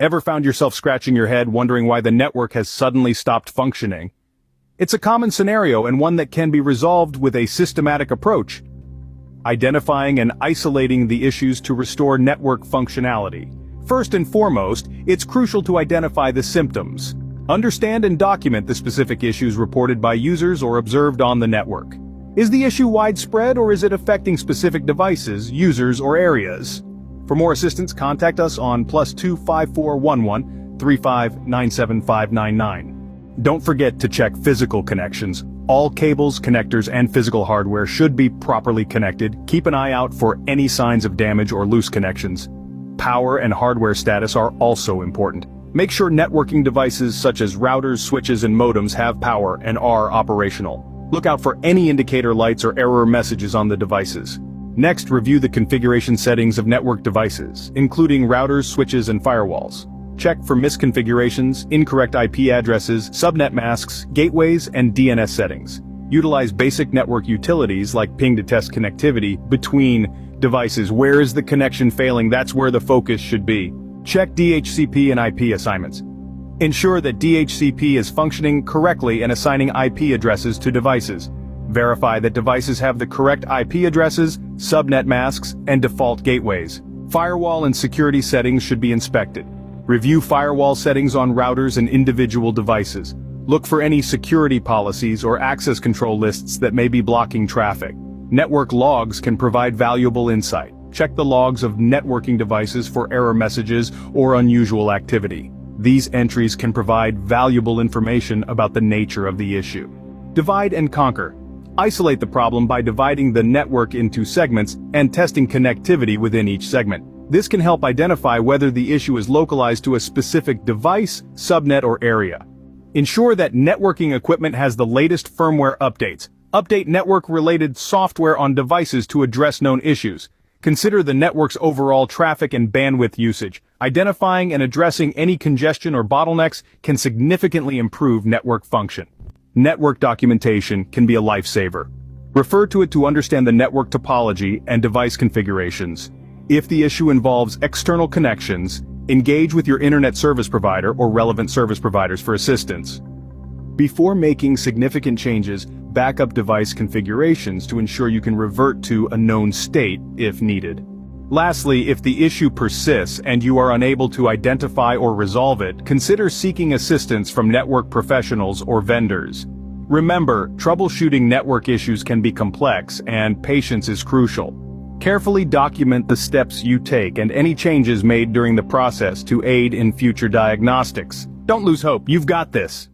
Ever found yourself scratching your head wondering why the network has suddenly stopped functioning? It's a common scenario and one that can be resolved with a systematic approach. Identifying and isolating the issues to restore network functionality. First and foremost, it's crucial to identify the symptoms. Understand and document the specific issues reported by users or observed on the network. Is the issue widespread or is it affecting specific devices, users, or areas? For more assistance, contact us on +2 5411 35 97599. Don't forget to check physical connections. All cables, connectors, and physical hardware should be properly connected. Keep an eye out for any signs of damage or loose connections. Power and hardware status are also important. Make sure networking devices such as routers, switches, and modems have power and are operational. Look out for any indicator lights or error messages on the devices. Next, review the configuration settings of network devices, including routers, switches, and firewalls. Check for misconfigurations, incorrect IP addresses, subnet masks, gateways, and DNS settings. Utilize basic network utilities like ping to test connectivity between devices. Where is the connection failing? That's where the focus should be. Check DHCP and IP assignments. Ensure that DHCP is functioning correctly and assigning IP addresses to devices. Verify that devices have the correct IP addresses, subnet masks, and default gateways. Firewall and security settings should be inspected. Review firewall settings on routers and individual devices. Look for any security policies or access control lists that may be blocking traffic. Network logs can provide valuable insight. Check the logs of networking devices for error messages or unusual activity. These entries can provide valuable information about the nature of the issue. Divide and conquer. Isolate the problem by dividing the network into segments and testing connectivity within each segment. This can help identify whether the issue is localized to a specific device, subnet, or area. Ensure that networking equipment has the latest firmware updates. Update network-related software on devices to address known issues. Consider the network's overall traffic and bandwidth usage. Identifying and addressing any congestion or bottlenecks can significantly improve network function. Network documentation can be a lifesaver. Refer to it to understand the network topology and device configurations. If the issue involves external connections, engage with your internet service provider or relevant service providers for assistance. Before making significant changes, back up device configurations to ensure you can revert to a known state if needed. Lastly, if the issue persists and you are unable to identify or resolve it, consider seeking assistance from network professionals or vendors. Remember, troubleshooting network issues can be complex, and patience is crucial. Carefully document the steps you take and any changes made during the process to aid in future diagnostics. Don't lose hope, you've got this.